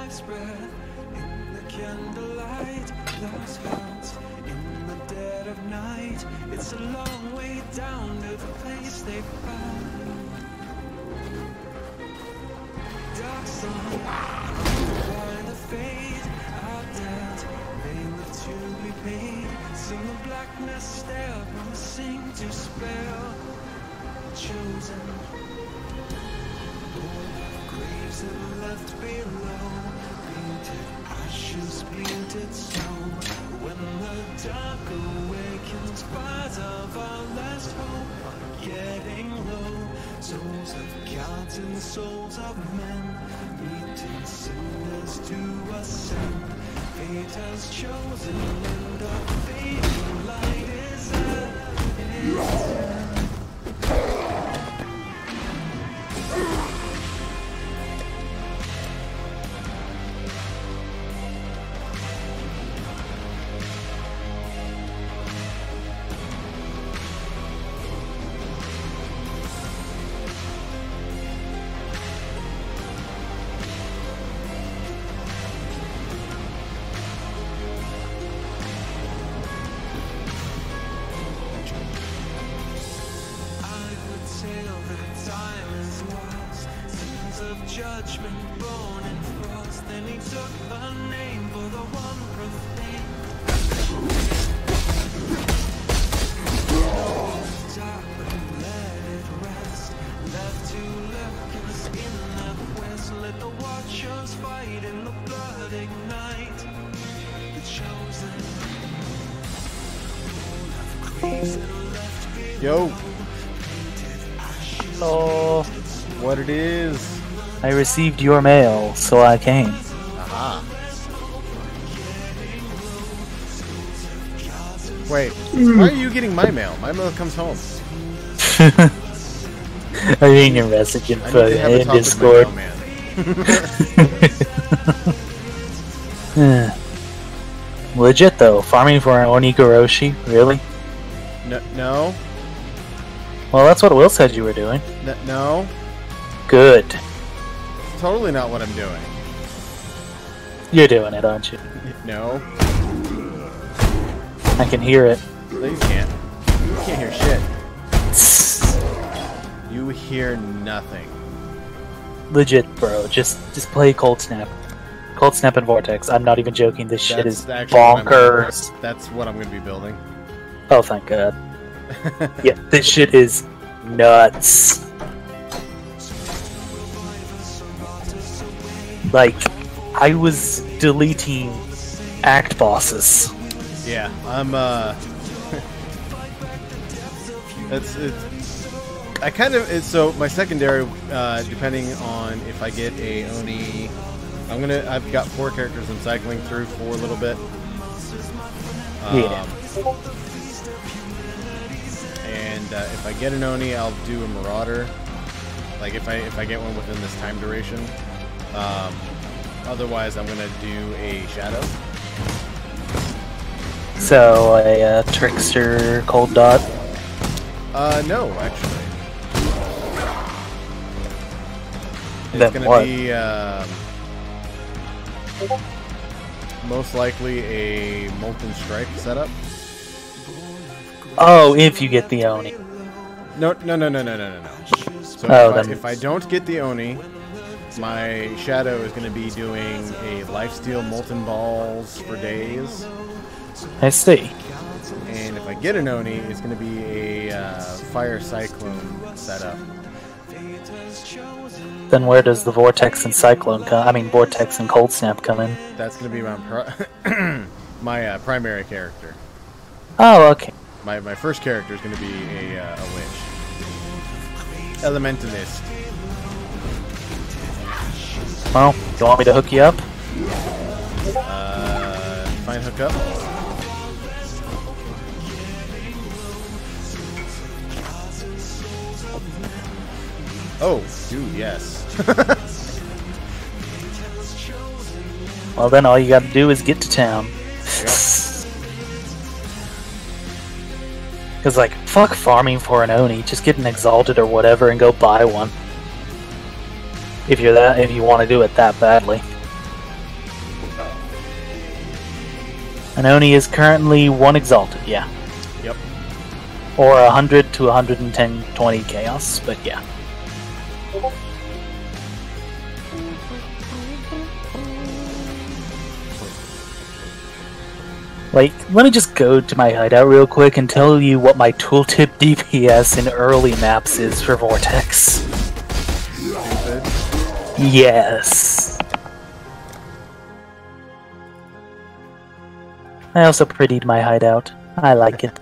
life's breath in the candlelight, lost hearts in the dead of night. It's a long way down to the place they found. Dark sun, by the fade, our debt, they live to be paid. So the blackness stare, promising to spare. Chosen, graves that left below, painted ashes, painted snow. When the dark awakens, fires of our last hope are getting low. Souls of gods and the souls of men, meeting sinners to ascend. Fate has chosen, and our fading light is at. Judgment born in frost, then he took a name for the one profane. Dark, let it rest, left to lurkers in the quest. Let the watchers fight in the blood ignite. The chosen, all have graves and left below. Yo. Oh, what it is? I received your mail, so I came. Aha. Wait, why are you getting my mail? My mail comes home. I reading your message in Discord. Legit though, farming for an Onigoroshi? Really? No. Well, that's what Will said you were doing. No. Good. Totally not what I'm doing. You're doing it, aren't you? No. I can hear it. No, you can't. You can't hear shit. You hear nothing. Legit, bro. Just play Cold Snap. Cold Snap and Vortex. I'm not even joking. This shit is bonkers. That's what I'm going to be building. Oh, thank God. Yeah, this shit is nuts. Like, I was deleting act bosses. Yeah, I'm I kind of so my secondary, depending on if I get a Oni, I've got 4 characters I'm cycling through for a little bit. Yeah. And if I get an Oni, I'll do a Marauder. Like if I get one within this time duration. Otherwise, I'm gonna do a Shadow. So a Trickster Cold Dot. No, actually. It's Then gonna what? be most likely a Molten Strike setup. Oh, if you get the Oni. No. So if I don't get the Oni, my Shadow is going to be doing a Lifesteal Molten Balls for days. I see. And if I get an Oni, it's going to be a Fire Cyclone setup. Then where does the Vortex and Cyclone come? I mean, Vortex and Cold Snap come in. That's going to be my my primary character. Oh, okay. My first character is going to be a Witch. Elementalist. Well, you want me to hook you up? Fine hookup. Oh, dude, yes. Well, then all you gotta do is get to town. Because, like, fuck farming for an Oni. Just get an Exalted or whatever and go buy one. If you want to do it that badly. An Oni is currently 1 Exalted, yeah. Yep. Or 100 to 110, 20 Chaos, but yeah. Like, let me just go to my hideout real quick and tell you what my tooltip DPS in early maps is for Vortex. Stupid. Yes. I also prettied my hideout. I like it.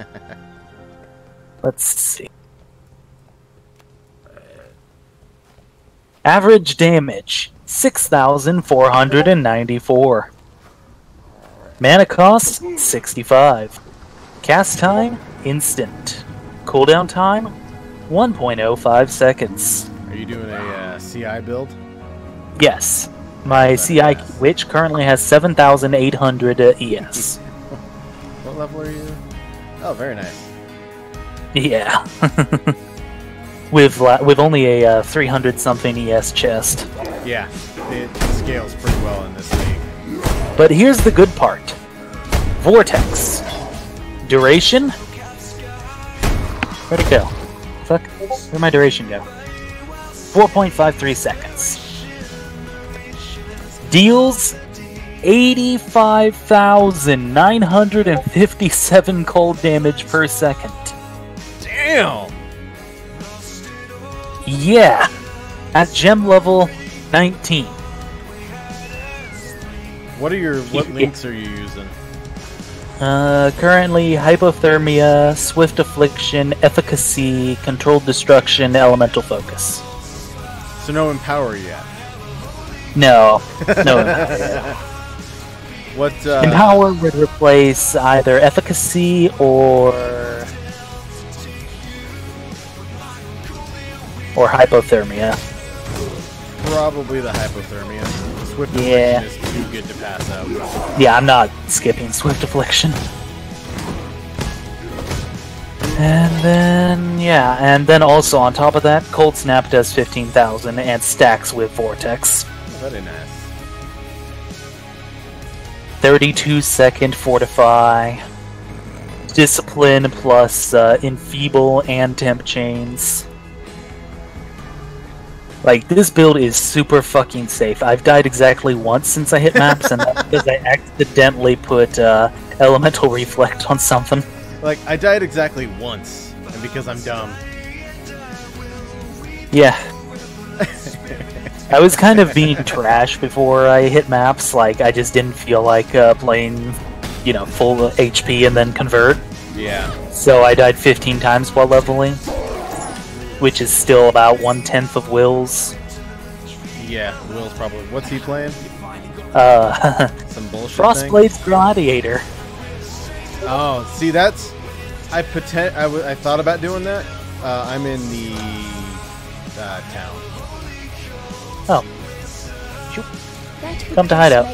Let's see. Average damage, 6,494. Mana cost, 65. Cast time, instant. Cooldown time, 1.05 seconds. Are you doing a CI build? Yes. My CI Witch currently has 7,800 ES. What level are you? Oh, very nice. Yeah. with only a 300 something ES chest. Yeah, it scales pretty well in this league. But here's the good part. Vortex. Duration. Where'd it go? Fuck. Where'd my duration go? 4.53 seconds. Deals 85,957 cold damage per second. Damn! Yeah! At gem level 19. What links are you using? Currently Hypothermia, Swift Affliction, Efficacy, Controlled Destruction, Elemental Focus. So no Empower yet? No. No Empower yet. What, Empower would replace either Efficacy or Hypothermia. Probably the Hypothermia. Swift Yeah. Affliction is too good to pass up. Yeah, I'm not skipping Swift Affliction. And then also on top of that, Cold Snap does 15,000 and stacks with Vortex. Very nice. 32-second Fortify. Discipline plus Enfeeble and Temp Chains. Like, this build is super fucking safe. I've died exactly once since I hit maps, and that's because I accidentally put Elemental Reflect on something. Like, I died exactly once, and because I'm dumb. Yeah. I was kind of being trash before I hit maps. Like, I just didn't feel like playing, full HP and then convert. Yeah. So I died 15 times while leveling, which is still about 1/10 of Will's. Yeah, Will's probably. What's he playing? Some bullshit Frostblade's Gladiator. Oh, see, that's... I thought about doing that. I'm in the town. Oh. Come to hideout.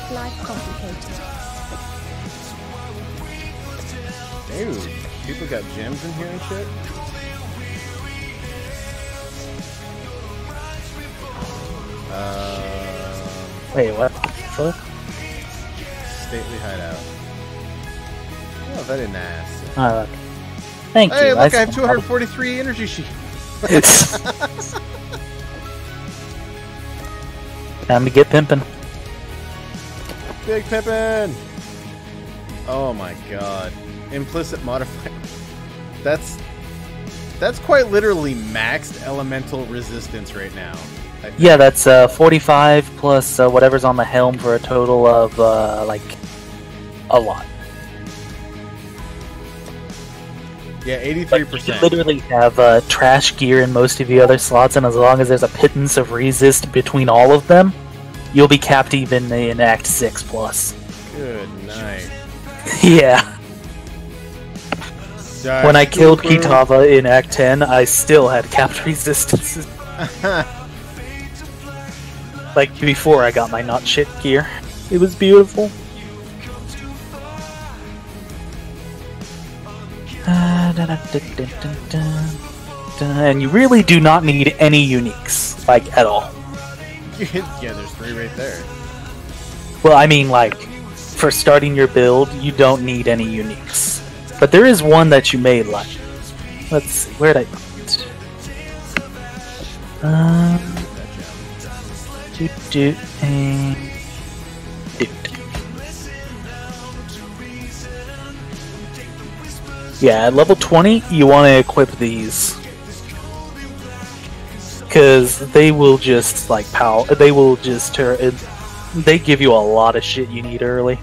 Dude, people got gems in here and shit. Wait, what? Fuck? Stately hideout. Oh, very nice. Look. Thank you. Hey, look, I have 243 energy sheet. Time to get pimping. Big pimpin'! Oh my god. Implicit modifier. That's quite literally maxed elemental resistance right now. Yeah, that's 45 plus whatever's on the helm for a total of, like, a lot. Yeah, 83%. Like, you literally have trash gear in most of the other slots, and as long as there's a pittance of resist between all of them, you'll be capped even in Act 6 plus. Good night. Yeah. When I killed Kitava in Act 10, I still had capped resistances. Like, before I got my not shit gear. It was beautiful. And you really do not need any uniques, like, at all. Yeah, there's 3 right there. Well, I mean, like, for starting your build, you don't need any uniques. But there is one that you may like. Let's see, where'd I put it? Yeah, at level 20, you want to equip these. Because they will just, like, they will just they give you a lot of shit you need early.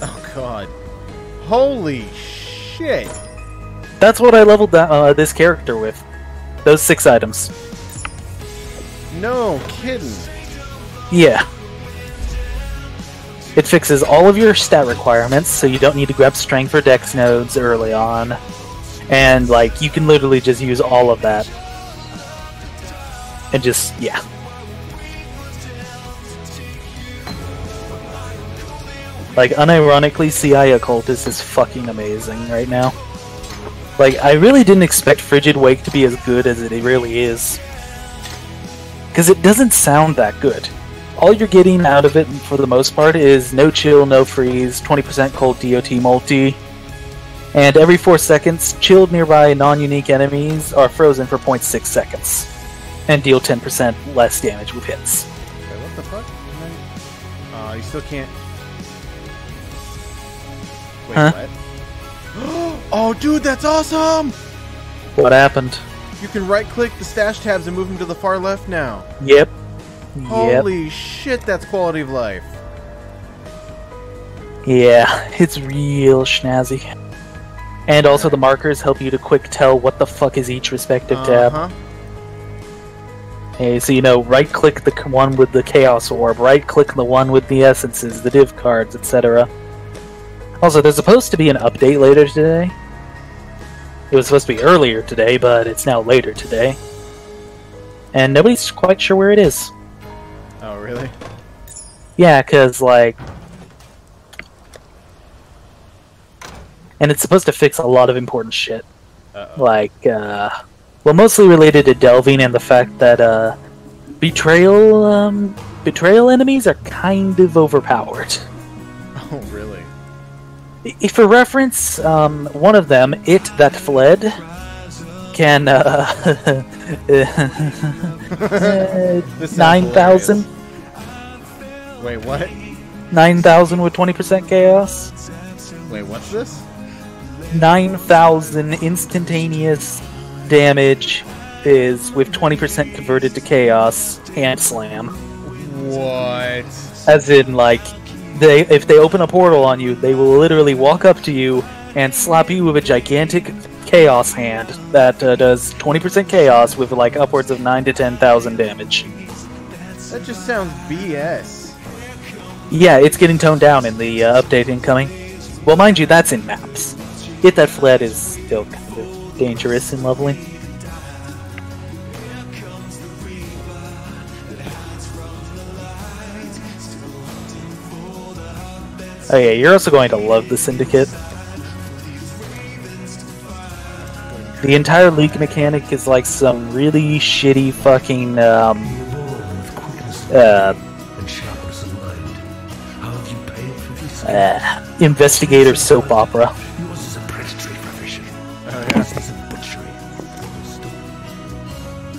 Oh god. Holy shit! That's what I leveled this character with. Those 6 items. No kidding. Yeah. It fixes all of your stat requirements, so you don't need to grab strength or dex nodes early on. And, like, you can literally just use all of that. And just, yeah. Like, unironically, CI Occultist is fucking amazing right now. Like, I really didn't expect Frigid Wake to be as good as it really is. Because it doesn't sound that good. All you're getting out of it, for the most part, is no chill, no freeze, 20% cold DOT multi, and every 4 seconds, chilled nearby non-unique enemies are frozen for 0.6 seconds, and deal 10% less damage with hits. Wait, what the fuck? You still can't... Wait, huh? What? Oh, dude, that's awesome! What happened? You can right-click the stash tabs and move them to the far left now. Yep. Holy shit, that's quality of life. Yeah, it's real schnazzy. And also the markers help you to quick tell what the fuck is each respective tab. Hey, so you know, right-click the one with the Chaos Orb, right-click the one with the Essences, the Div cards, etc. Also, there's supposed to be an update later today. It was supposed to be earlier today, but it's now later today. And nobody's quite sure where it is. Oh, really? Yeah, because, like... And it's supposed to fix a lot of important shit. Uh-oh. Like, well, mostly related to delving and the fact that, betrayal enemies are kind of overpowered. Oh, really? For reference, one of them, It That Fled, can, 9,000? Wait, what? 9,000 with 20% chaos? Wait, what's this? 9,000 instantaneous damage is with 20% converted to chaos and slam. What? As in, like, if they open a portal on you, they will literally walk up to you and slap you with a gigantic chaos hand that does 20% chaos with like upwards of 9 to 10,000 damage. That just sounds BS. Yeah, it's getting toned down in the update incoming. Well, mind you, that's in maps. Hit that flat is still kind of dangerous in leveling. Oh yeah, you're also going to love the Syndicate. The entire league mechanic is like some really shitty fucking investigator soap opera.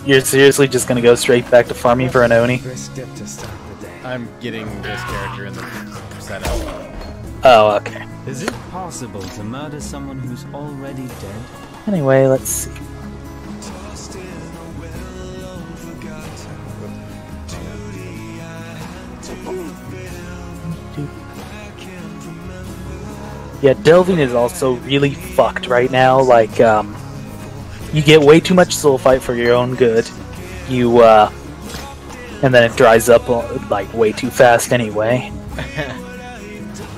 You're seriously just gonna go straight back to farming for an Oni? I'm getting this character in the setup. Oh, okay. Is it possible to murder someone who's already dead? Anyway, let's see. Yeah, delving is also really fucked right now. Like, you get way too much soul fight for your own good. And then it dries up like way too fast anyway.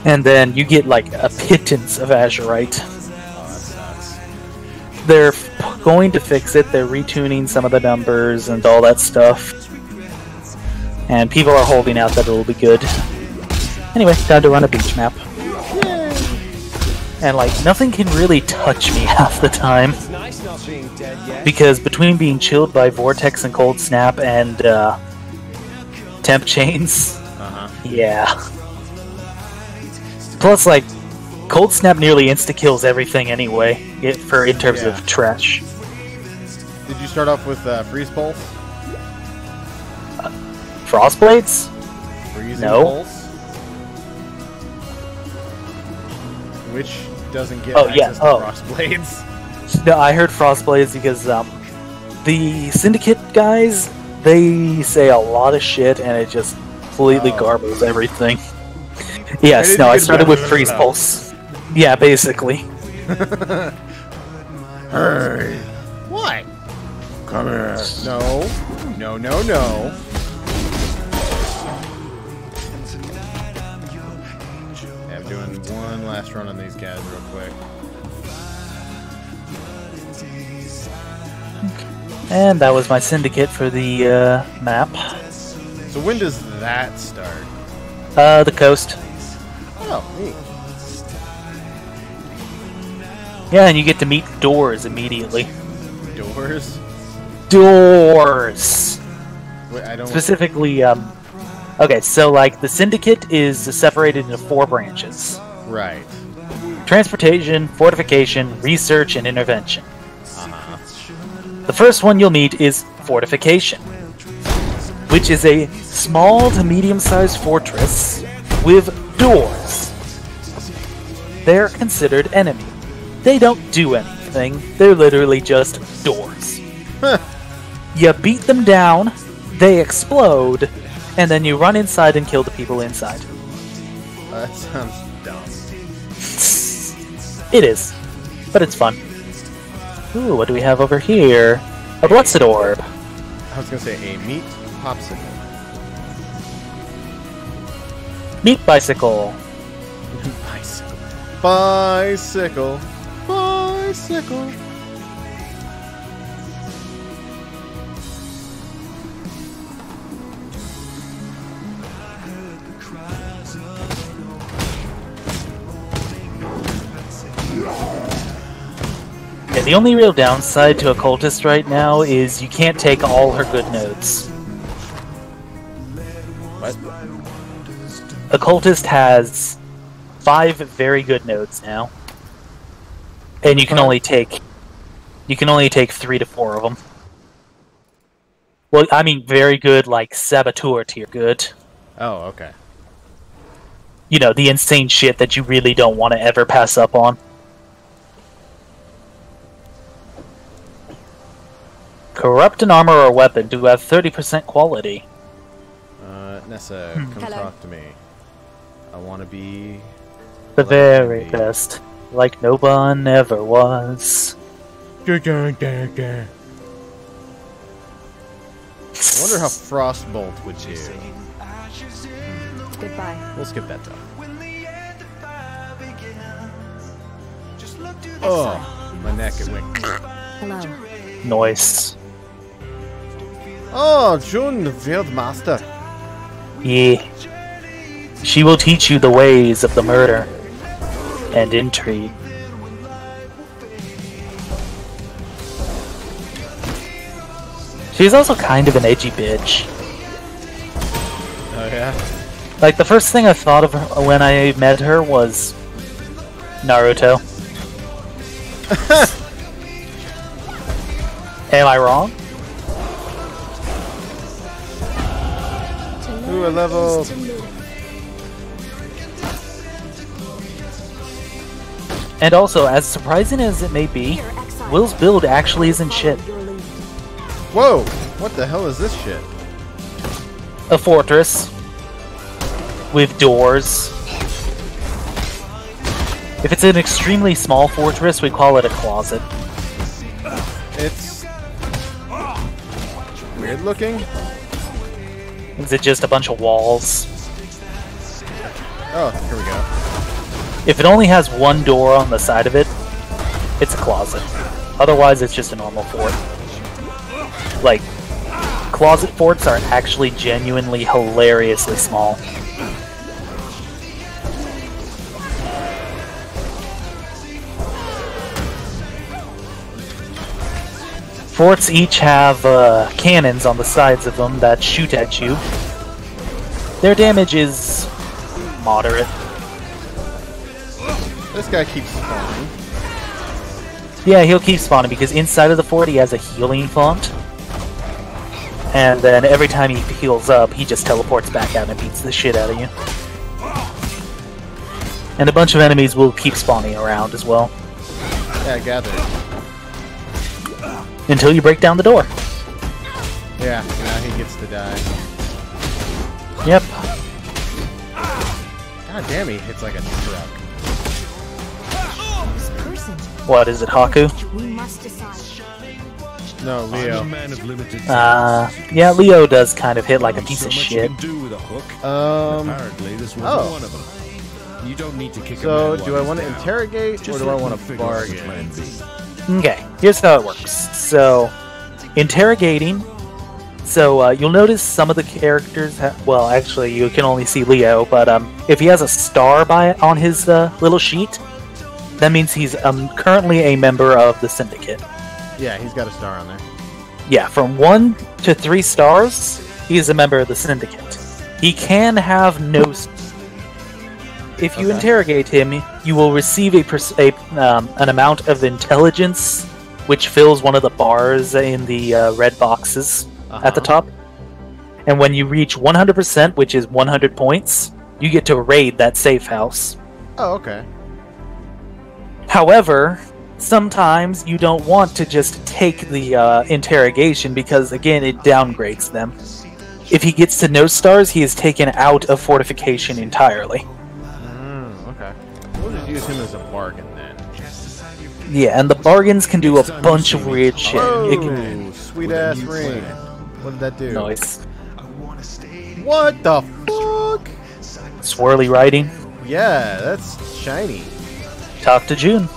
And then you get like a pittance of Azurite. Oh, that sucks. They're going to fix it. They're retuning some of the numbers and all that stuff. And people are holding out that it'll be good. Anyway, time to run a beach map. Yay. And like, nothing can really touch me half the time. Because between being chilled by Vortex and Cold Snap and Temp Chains, yeah. Plus, like, Cold Snap nearly insta-kills everything anyway, in terms of trash. Did you start off with Freeze Pulse? Frostblades? Freezing No. Pulse? Which doesn't get access to Frostblades. No, I heard Frostblades because the Syndicate guys, they say a lot of shit and it just completely garbles everything. Yes, no, I started with Freeze Pulse. Yeah, basically. Hey! What? Come here. No. No, no, no. Yeah, I'm doing one last run on these guys real quick. And that was my Syndicate for the map. So when does that start? The coast. Oh, neat. Yeah, and you get to meet doors immediately. Doors? Doors! Wait, I don't... Specifically, okay, so like the Syndicate is separated into 4 branches. Right. Transportation, fortification, research, and intervention. The first one you'll meet is fortification, which is a small to medium-sized fortress with doors. They're considered enemy. They don't do anything. They're literally just doors. You beat them down, they explode, and then you run inside and kill the people inside. That sounds dumb. It is, but it's fun. Ooh, what do we have over here? A Blessed Orb. I was gonna say a meat popsicle. Meat Bicycle. Bicycle. Bicycle. Bicycle. Yeah, the only real downside to Occultist right now is you can't take all her good nodes. What? Occultist has 5 very good nodes now, and you can only take 3 to 4 of them. Well, I mean, very good, like Saboteur tier good. Oh, okay. You know, the insane shit that you really don't want to ever pass up on. Corrupt an armor or weapon to have 30% quality. Nessa, come Hello. talk to me. I want to be the very best, like no one ever was. I wonder how Frostbolt would do. Goodbye. We'll skip that though. Oh, my neck it went. Hello. Noise. Oh, June, the Fieldmaster. Yeah. She will teach you the ways of the murder and intrigue. She's also kind of an edgy bitch. Oh yeah. Like, the first thing I thought of her when I met her was Naruto. Am I wrong? Ooh, a level. And also, as surprising as it may be, Will's build actually isn't shit. Whoa! What the hell is this shit? A fortress with doors. If it's an extremely small fortress, we call it a closet. It's weird looking. Is it just a bunch of walls? Oh, here we go. If it only has one door on the side of it, it's a closet. Otherwise, it's just a normal fort. Like, closet forts are actually genuinely hilariously small. Forts each have cannons on the sides of them that shoot at you. Their damage is moderate. This guy keeps spawning. Yeah, he'll keep spawning because inside of the fort he has a healing font. And then every time he heals up, he just teleports back out and beats the shit out of you. And a bunch of enemies will keep spawning around as well. Yeah, I gathered. Until you break down the door. Yeah, now he gets to die. Yep. God damn, he hits like a truck. What is it, Haku? We must decide. No, Leo. Yeah, Leo does kind of hit like a piece of shit. Apparently, this was one of them. You don't need to kick so, do I want to interrogate or do I want to bargain? Okay, here's how it works. So, interrogating. So, you'll notice some of the characters. Well, actually, you can only see Leo, but if he has a star on his little sheet, that means he's currently a member of the Syndicate. Yeah, he's got a star on there. Yeah, from 1 to 3 stars, he is a member of the Syndicate. He can have no. If you interrogate him, you will receive an amount of intelligence, which fills one of the bars in the red boxes at the top. And when you reach 100%, which is 100 points, you get to raid that safe house. Oh, okay. However, sometimes you don't want to just take the interrogation because, again, it downgrades them. If he gets to no stars, he is taken out of fortification entirely. Okay. We'll just use him as a bargain then. Yeah, and the bargains can do a bunch of weird shit. Oh, sweet ass ring. What did that do? Nice. What the fuck? Swirly writing. Yeah, that's shiny. Talk to June.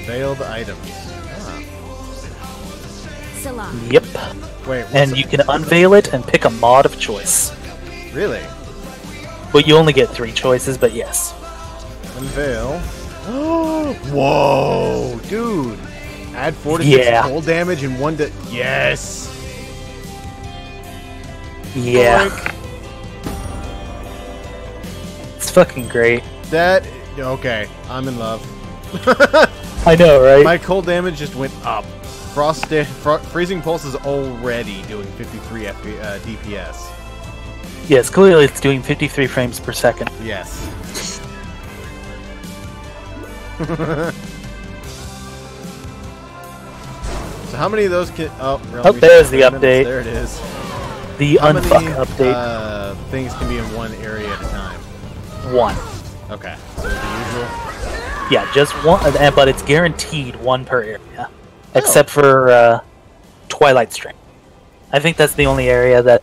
Veiled items. Silla. Yep. Wait, And you can unveil it and pick a mod of choice. Really? But you only get 3 choices, but yes. Unveil. Whoa, dude. Add 4 to 6 Yeah. cold damage and 1 to... Yes! Yeah. Like, It's fucking great. that... Okay, I'm in love. I know, right? My cold damage just went up. Freezing Pulse is already doing 53 DPS. Yes, clearly it's doing 53 frames per second. Yes. So how many of those can... Oh, Oh, there's the update. There it is. The How unfuck many, update. things can be in one area at a time? 1. Okay, so the usual. Yeah, just 1, but it's guaranteed 1 per area. Except for Twilight Stream. I think that's the only area that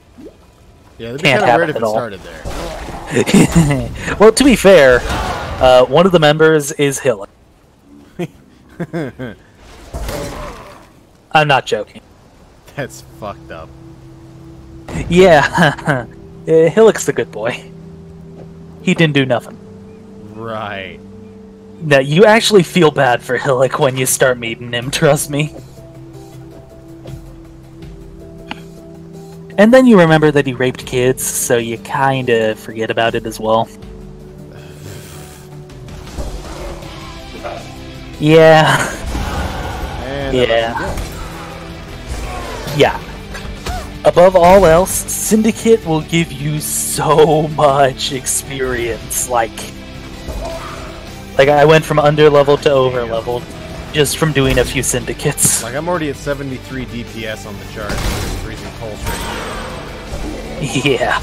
Yeah, it'd be can't kind of weird if happen it at all. started there. Well, to be fair, one of the members is Hillock. I'm not joking. That's fucked up. Yeah, Hillock's the good boy. He didn't do nothing. Right. No, you actually feel bad for Hillock when you start meeting him, trust me. And then you remember that he raped kids, so you kinda forget about it as well. Yeah. And Yeah. Yeah. Above all else, Syndicate will give you so much experience. Like I went from under-leveled to over-leveled just from doing a few Syndicates. Like, I'm already at 73 DPS on the chart. Freezing pulse right Yeah.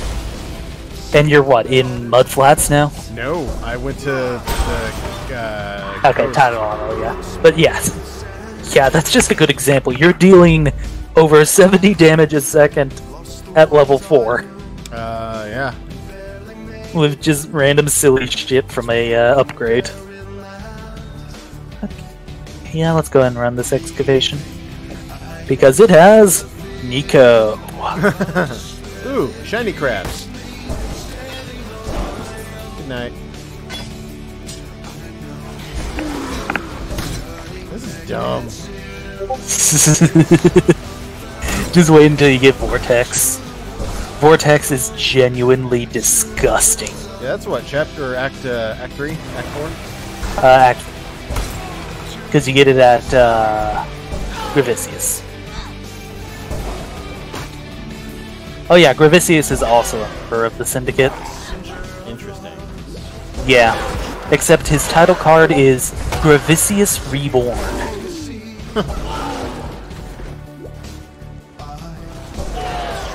And you're what, in Mud Flats now? now. No, I went to the, Okay, coast. Tidal Auto, yeah. But yes. Yeah, that's just a good example. You're dealing over 70 damage a second at level 4. Yeah. With just random silly shit from a upgrade. Yeah, let's go ahead and run this excavation. Because it has Nico. Ooh, shiny crabs. Good night. This is dumb. Just wait until you get Vortex. Vortex is genuinely disgusting. Yeah, that's what, chapter, act 3? Act 4? Act. Because you get it at Gravicius. Oh yeah, Gravicius is also a member of the Syndicate. Interesting. Yeah. Except his title card is Gravicius Reborn.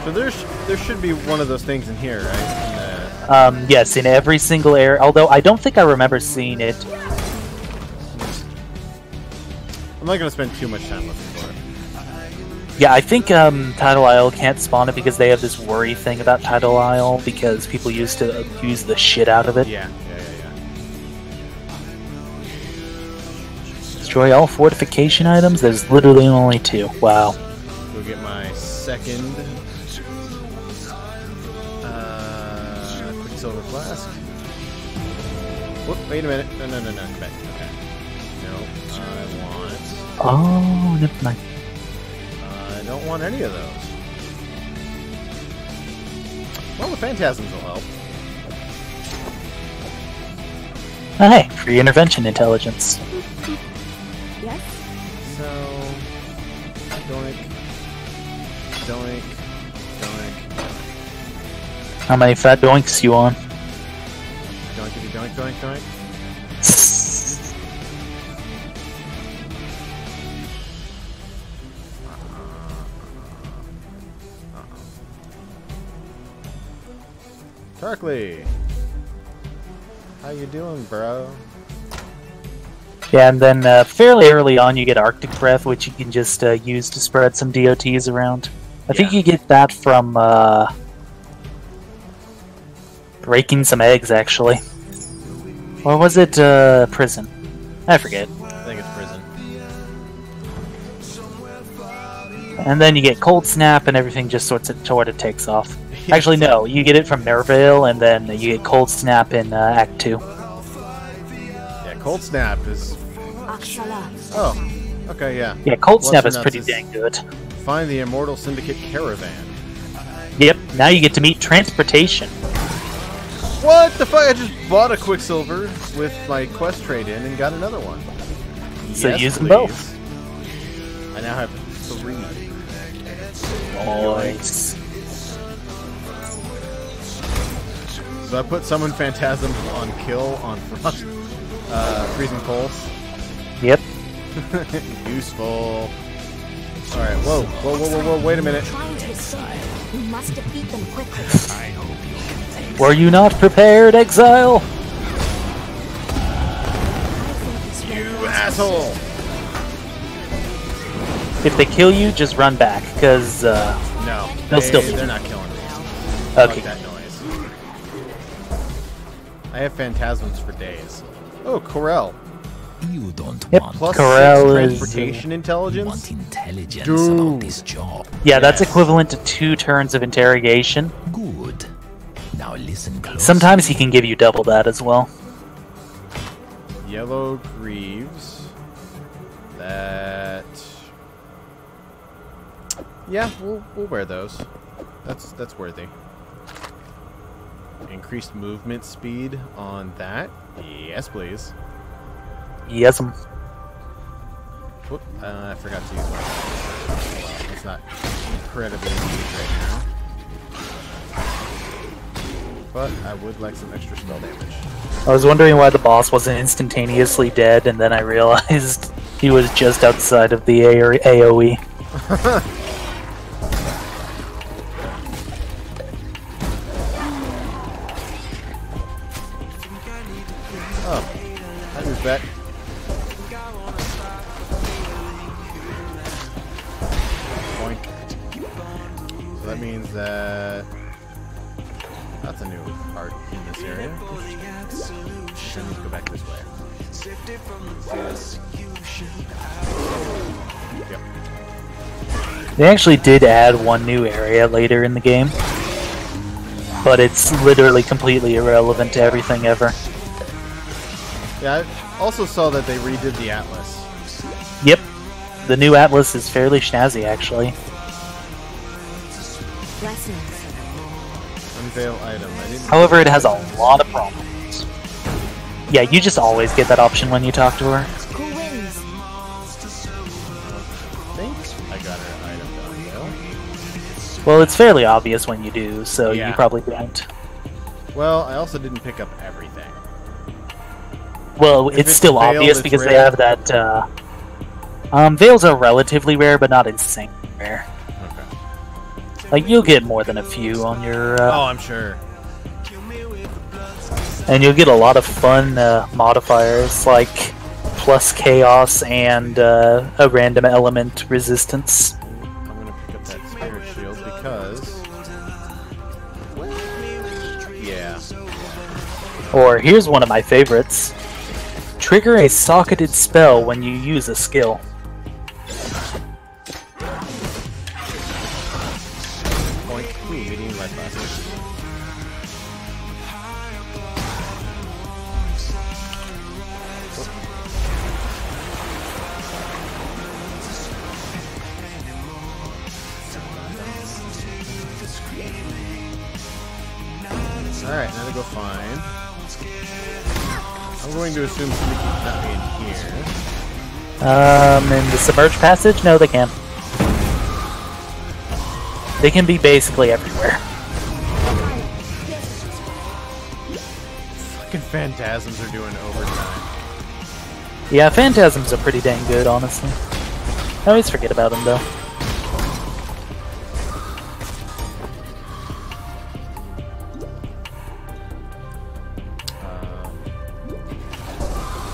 So there should be one of those things in here, right? Yes, in every single area. Although I don't think I remember seeing it. I'm not gonna spend too much time looking for it. Yeah, I think Tidal Isle can't spawn it because they have this worry thing about Tidal Isle because people used to abuse the shit out of it. Yeah. Destroy all fortification items? There's literally only 2. Wow. Go get my second Quicksilver Flask. Whoop, wait a minute. No, come back. Okay. No, I want... Oh, never mind. I don't want any of those. Well, the Phantasms will help. Oh, hey, free intervention intelligence. Yes? So... Doink. How many fat doinks you on? Doink. Darkly! How you doing, bro? Yeah, and then fairly early on you get Arctic Breath, which you can just use to spread some DOTs around. I think you get that from breaking some eggs, actually. Or was it prison? I forget. I think it's prison. And then you get Cold Snap and everything just sort of takes off. Actually, no, you get it from Mervale, and then you get Cold Snap in Act 2. Yeah, Cold Snap is... Axala. Oh, okay, yeah. Yeah, Cold What's Snap her is nuts pretty is- dang good. Find the Immortal Syndicate Caravan. Yep, now you get to meet Transportation. What the fuck? I just bought a Quicksilver with my quest trade in and got another one. So Yes, use them please. both. I now have 3. Nice. So I put Summon Phantasm on kill on Frost, Freezing Pulse. Yep. Useful. Alright, whoa, wait a minute. Trying to escape. We must defeat them quickly. Were you not prepared, Exile? You asshole! If they kill you, just run back, because No, they're not killing me. Okay. Fuck that noise. I have phantasms for days. Oh, Corel. You don't Yep, want Plus Corel 6 is transportation intelligence? want intelligence Dude. about this job. Yeah, that's Yes. equivalent to 2 turns of interrogation. Good. Now listen close. Sometimes he can give you double that as well. Yellow Greaves. That... Yeah, we'll wear those. That's worthy. Increased movement speed on that. Yes, please. Yes. Whoop, I forgot to use my... Oh, well, it's not incredibly neat right now. But I would like some extra spell damage. I was wondering why the boss wasn't instantaneously dead, and then I realized he was just outside of the AoE. Oh, I moved back. Boink. So that means that that's a new part in this area. Interesting. I need to go back this way. Yep. They actually did add one new area later in the game, but it's literally completely irrelevant to everything ever. Yeah, I also saw that they redid the Atlas. Yep, the new Atlas is fairly snazzy actually. Blessings. Unveil item. I didn't. However, it has a lot of problems. Yeah, you just always get that option when you talk to her. Who wins? I think I got her item done. Well, it's fairly obvious when you do, so Yeah. you probably don't. Well, I also didn't pick up everything. Well, If it's it's still veiled, obvious it's because they rare. have that, veils are relatively rare, but not insane rare. Okay. Like, you'll get more than a few on your, Oh, I'm sure. and you'll get a lot of fun, modifiers, like plus chaos and, a random element resistance. I'm gonna pick up that spirit shield because. Yeah. Or, here's one of my favorites. Trigger a socketed spell when you use a skill. Boink. Ooh, meeting life last. Alright, now to go find. I'm going to assume somebody keeps not being here. In the submerged passage? No, they can. They can be basically everywhere. Fucking phantasms are doing overtime. Yeah, Phantasms are pretty dang good, honestly. I always forget about them, though.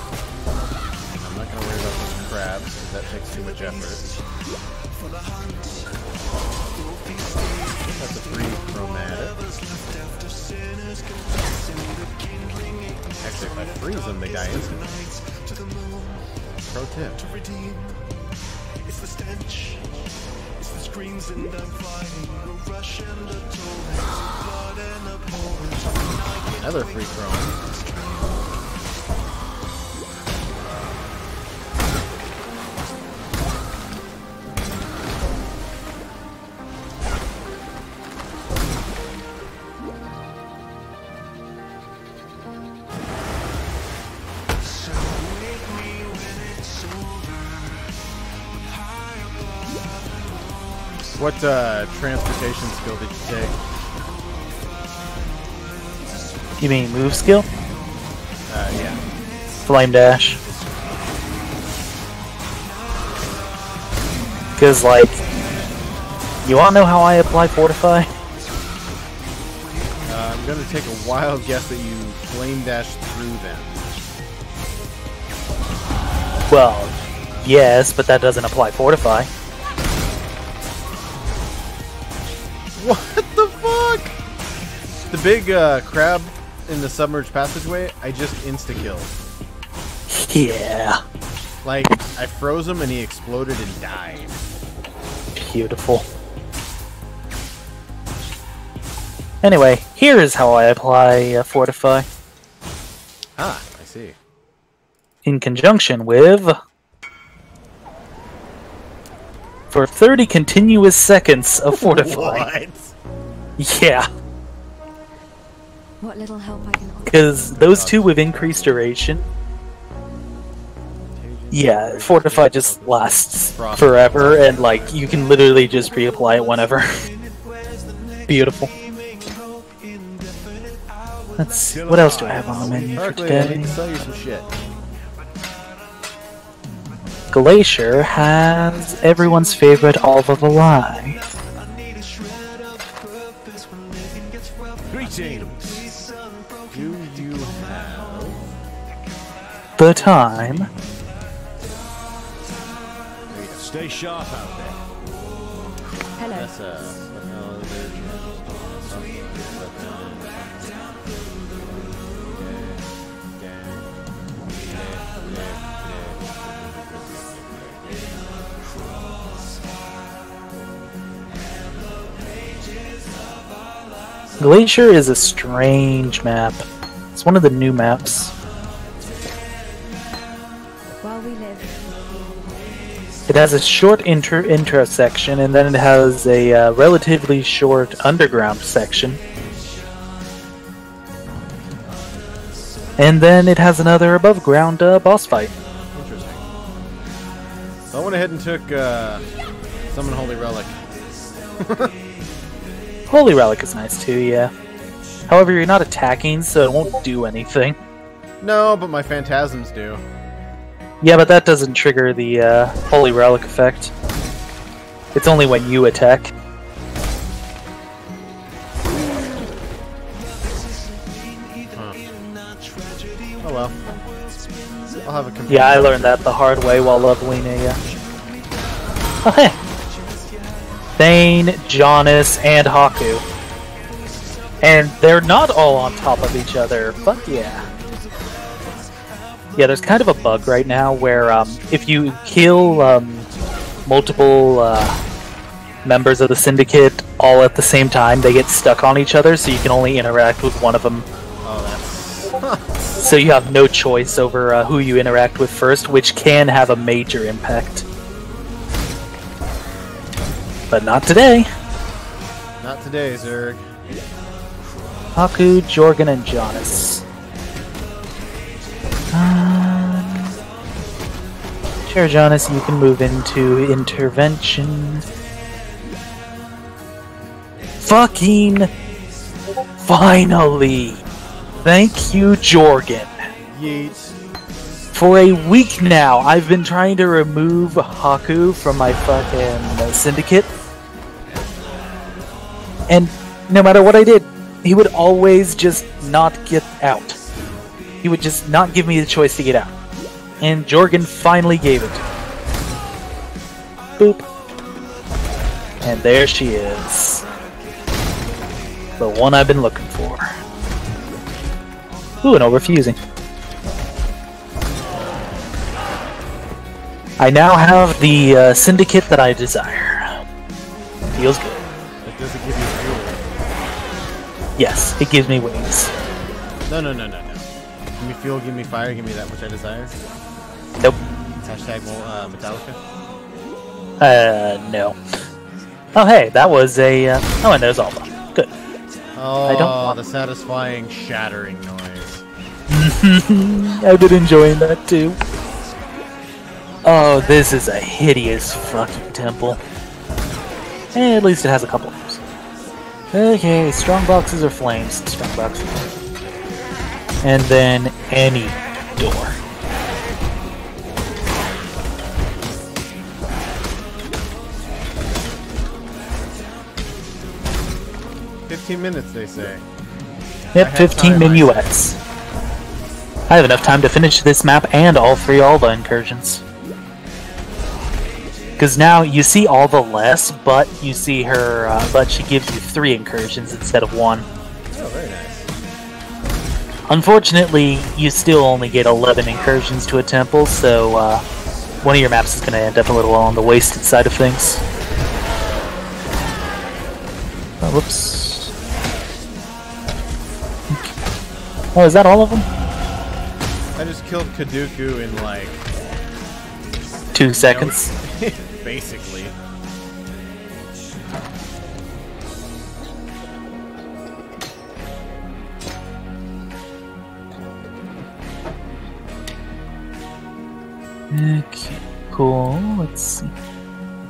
I'm not gonna worry about those crabs, because that takes too much effort. That's a free chromatic. Actually, if I freeze them, they die instantly. Pro tip. It's the stench, it's the screams and I'm fighting a rush and a torrent, blood and a pouring. Another free chrome. What transportation skill did you take? You mean move skill? Yeah. Flame Dash. Because, like, you wanna know how I apply Fortify? I'm gonna take a wild guess that you flame dash through them. Well, yes, but that doesn't apply Fortify. What the fuck? The big crab in the submerged passageway, I just insta-killed. Yeah. Like, I froze him and he exploded and died. Beautiful. Anyway, here is how I apply Fortify. Ah, I see. In conjunction with... For 30 continuous seconds of Fortify. What? Yeah. What little help I can offer. Because those two with increased duration... Yeah, Fortify just lasts forever, and like, you can literally just reapply it whenever. Beautiful. Let's see, what else do I have on the menu for Berkeley, I need today? to sell you some shit. Glacier has everyone's favorite All of the Lie. Greetings. Do you have... The Time. Stay sharp out there. Hello. That's Glacier is a strange map. It's one of the new maps. While we live. It has a short intro section, and then it has a relatively short underground section. And then it has another above ground boss fight. interesting. So I went ahead and took Summon Holy Relic. Holy Relic is nice too, yeah. However, you're not attacking, so it won't do anything. No, but my Phantasms do. Yeah, but that doesn't trigger the Holy Relic effect. It's only when you attack. Oh well. I'll have a companion. Yeah, I learned that the hard way while leveling a... Oh, hey! Thane, Jonas, and Haku. And they're not all on top of each other, but yeah. Yeah, there's kind of a bug right now where if you kill multiple members of the Syndicate all at the same time, they get stuck on each other, so you can only interact with one of them. Oh, that's... So you have no choice over who you interact with first, which can have a major impact. But not today. Not today, Zerg. Haku, Jorgen, and Jonas. Sure, Jonas, you can move into intervention. Fucking finally! Thank you, Jorgen. Yeet. For a week now, I've been trying to remove Haku from my fucking syndicate. And no matter what I did, he would always just not get out. He would just not give me the choice to get out. And Jorgen finally gave it. Boop. And there she is. The one I've been looking for. Ooh, no refusing. I now have the syndicate that I desire. Feels good. It doesn't give you fuel. Yes, it gives me wings. No. Give me fuel, give me fire, give me that which I desire. Nope. Hashtag Metallica. No. Oh, hey, that was a... oh, and there's Alpha. Good. Oh, I don't want- the satisfying shattering noise. I've been enjoying that too. Oh, this is a hideous fucking temple. At least it has a couple of them. Okay, strong boxes or flames? Strong boxes. And then any door. 15 minutes, they say. Yep, had 15 time, minuets. I have enough time to finish this map and all 3 Alva incursions. Because now you see Alva less, but you see her, but she gives you 3 incursions instead of 1. Oh, very nice. Unfortunately, you still only get 11 incursions to a temple, so one of your maps is going to end up a little on the wasted side of things. Oh, whoops. Oh, is that all of them? I just killed Kaduku in like 2 seconds. basically. Okay, cool. Let's see.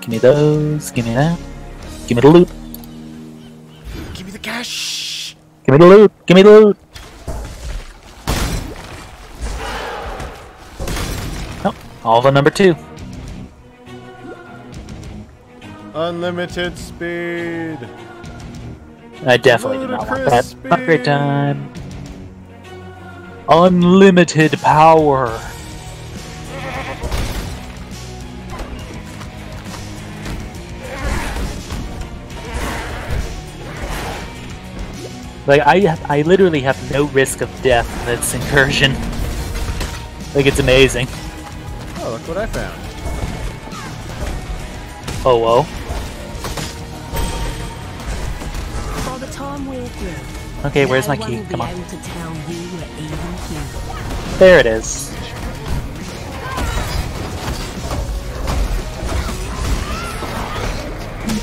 Give me those. Give me that. Give me the loot. Give me the cash. Give me the loot. Give me the loot. Oh, Alva number 2. Unlimited speed. I definitely do not want Ludicrous that. Upgrade time. Unlimited power. Like, I literally have no risk of death in this incursion. Like, it's amazing. Oh, look what I found. Oh, whoa. By the time we're through, Okay, where's my no key? one will Come be on. able to tell you we're even human. There it is.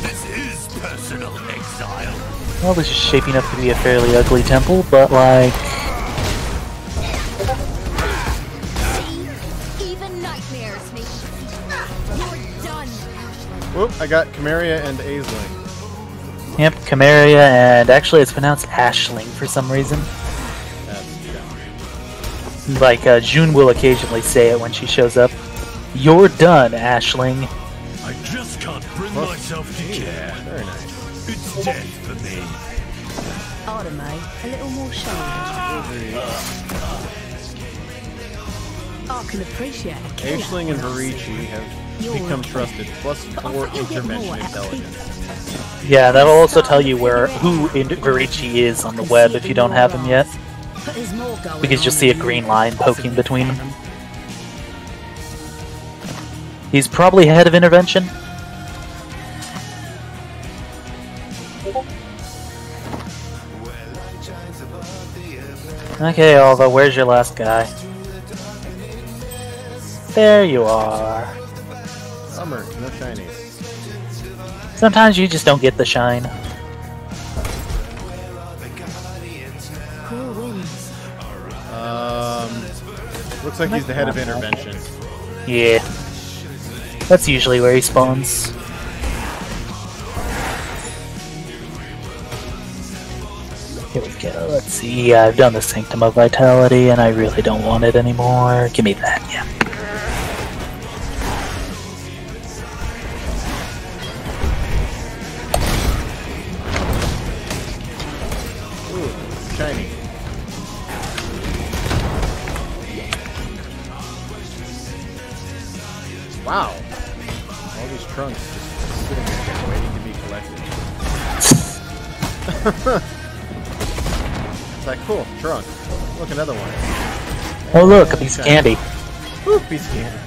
This is personal exile. Well, this is shaping up to be a fairly ugly temple, but like... Even nightmares me. You're done. Whoop, I got Chimeria and Aisling. Yep, Chimeria, and actually it's pronounced Ashling for some reason. That's dumb. Like, June will occasionally say it when she shows up. You're done, Ashling. I just can't bring Plus, myself to care. Very nice. It's death for me. Artemay, a little more shoulders. I can appreciate a killer. Aisling and Varici have become trusted. Plus 4 intervention intelligence. Yeah, that'll also tell you who Varici is on the web if you don't have him yet. But there's more going Because you'll on see a than green you line possibly poking between them. fathom. He's probably head of intervention. Okay, Alva, where's your last guy? There you are. Summer, no shinies. Sometimes you just don't get the shine. Cool wins. Looks like he's the head of intervention. Yeah. That's usually where he spawns. Here we go, let's see. Yeah, I've done the Sanctum of Vitality and I really don't want it anymore. Give me that, yeah. Ooh, shiny. Wow. All these trunks just sitting there waiting to be collected. It's like, cool, trunk. Look, another one. Oh look, a piece of candy. Ooh, piece of candy.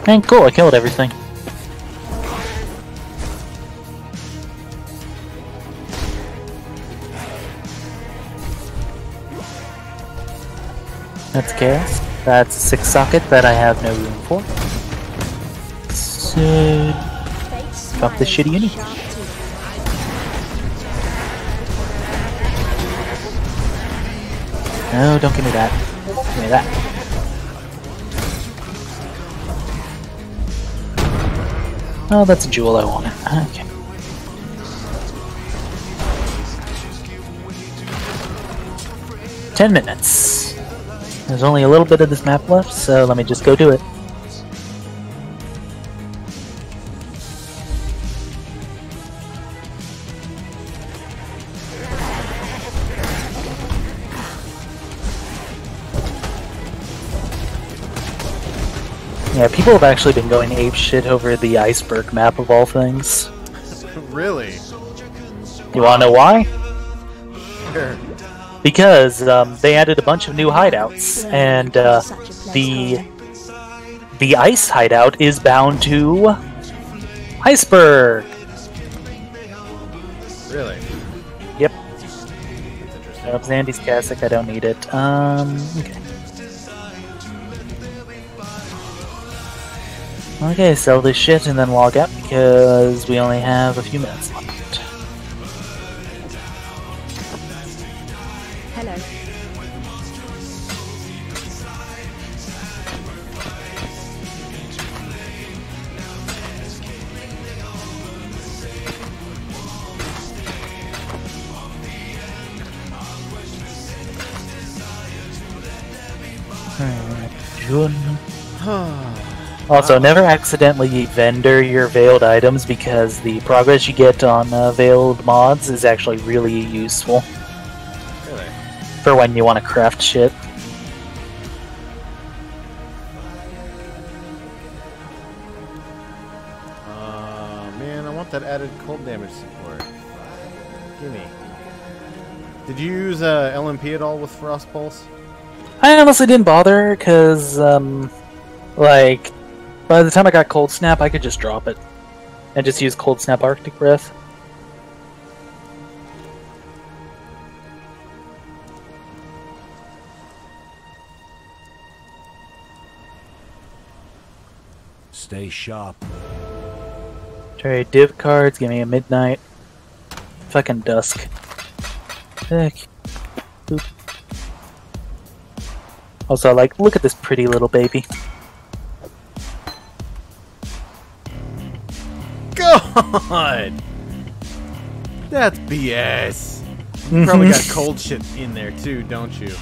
And cool, I killed everything. That's chaos. That's a 6 socket that I have no room for. So, drop this shitty uni. No, don't give me that. Give me that. Oh, that's a jewel I wanted. Okay. "10 minutes. There's only a little bit of this map left, so let me just go do it. Yeah, people have actually been going ape shit over the iceberg map of all things. Really? You wanna know why? Sure. Because they added a bunch of new hideouts, and the ice hideout is bound to iceberg. Really? Yep. That's interesting. Nope, Zandy's cassock. I don't need it. Okay. Okay, sell this shit and then log out because we only have a few minutes left. Hello. Also, never accidentally vendor your veiled items because the progress you get on veiled mods is actually really useful Really? for when you want to craft shit. Man, I want that added cold damage support. Gimme. Did you use LMP at all with Frost Pulse? I honestly didn't bother because, like, by the time I got Cold Snap, I could just drop it and just use Cold Snap Arctic Breath. Stay sharp. Trade div cards, give me a midnight. Fucking dusk. Heck. Boop. Also, like, look at this pretty little baby. God! That's BS. You probably got cold shit in there too, don't you?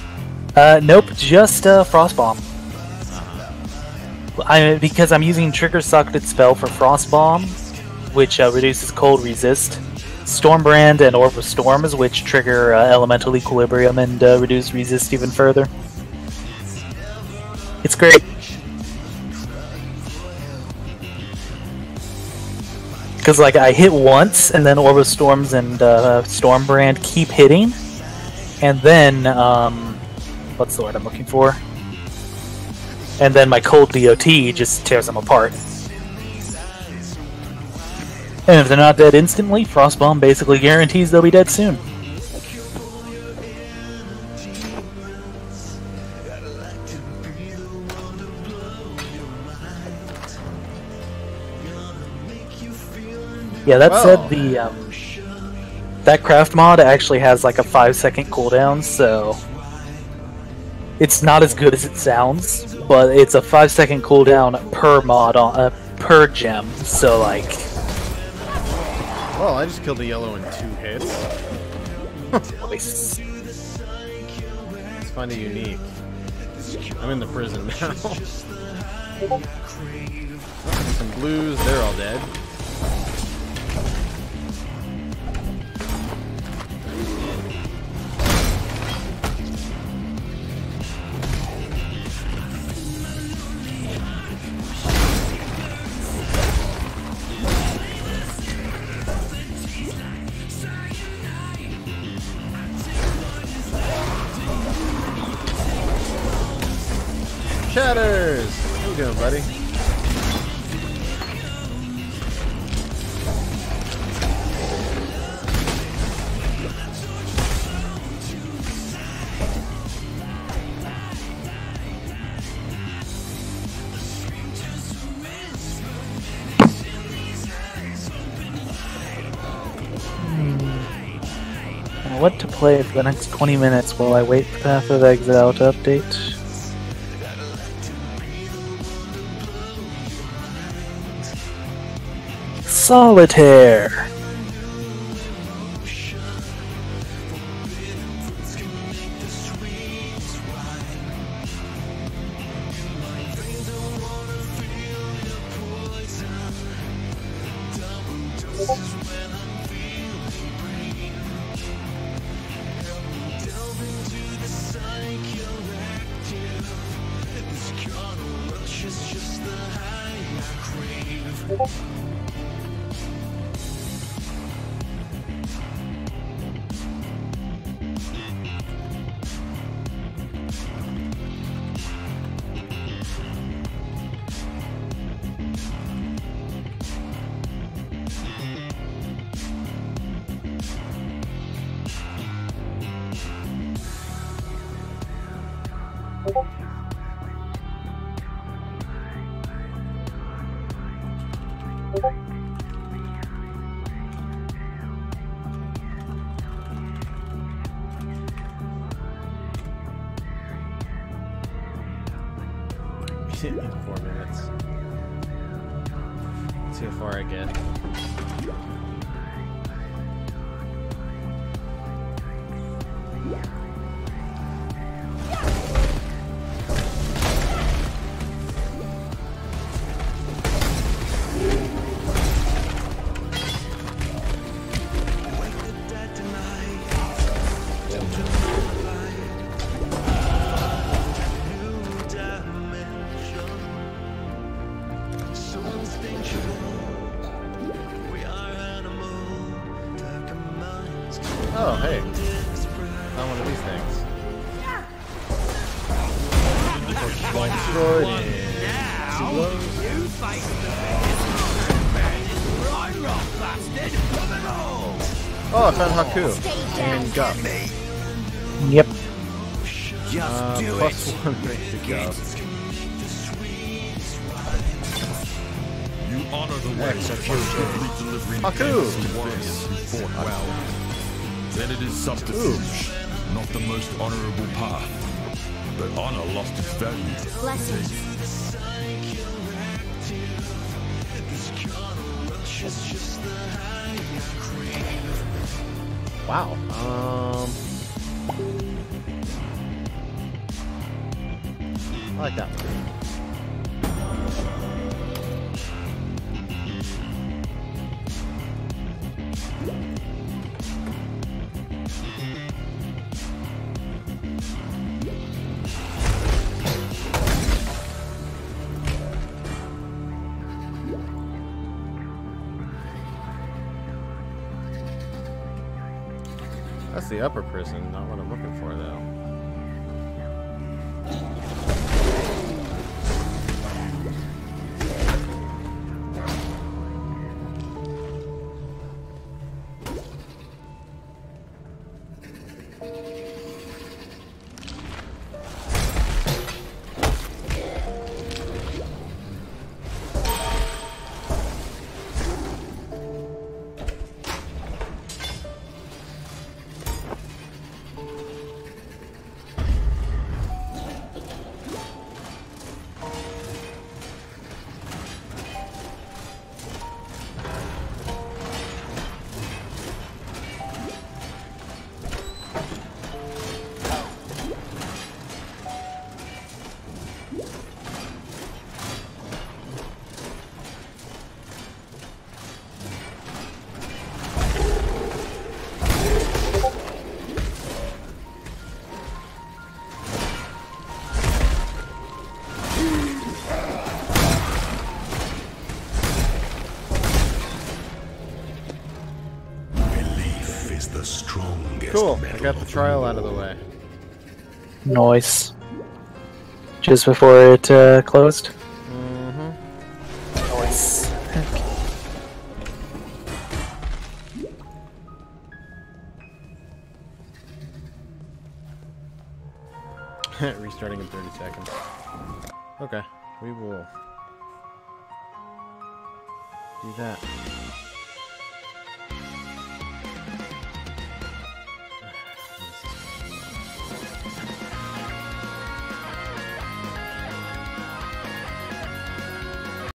Nope, just Frost Bomb. Because I'm using Trigger Socketed Spell for Frost Bomb, which reduces cold resist. Stormbrand and Orb of Storms, which trigger Elemental Equilibrium and reduce resist even further. It's great. Because, like, I hit once, and then Orb of Storms and Stormbrand keep hitting, and then, what's the word I'm looking for? And then my Cold DOT just tears them apart. And if they're not dead instantly, Frostbomb basically guarantees they'll be dead soon. Yeah, that said, the that craft mod actually has like a 5-second cooldown, so it's not as good as it sounds, but it's a 5-second cooldown per mod on per gem. So like, well, I just killed a yellow in 2 hits. nice. It's kind of unique. I'm in the prison now. Some blues, they're all dead. Shatters! How you doing, buddy? What to play for the next 20 minutes while I wait for Path of Exile to update? Solitaire! In 4 minutes. Let's see how far I get. Oh, hey. Not one of these things. Destroyed and oh, I found Haku and Gup. Yep. Plus 1 rate to Gup. You honor the way by swiftly delivering Haku! deaths to warriors who fought well. Then it is subterfuge, not the most honorable path. But honor lost its value. Blessings. Wow. I like that one. That's the upper prison, not what I'm looking for, though. The strongest. Cool, I got the trial out of the way. Nice. Just before it closed? Mm-hmm. Nice. Restarting in 30 seconds. Okay, we will do that.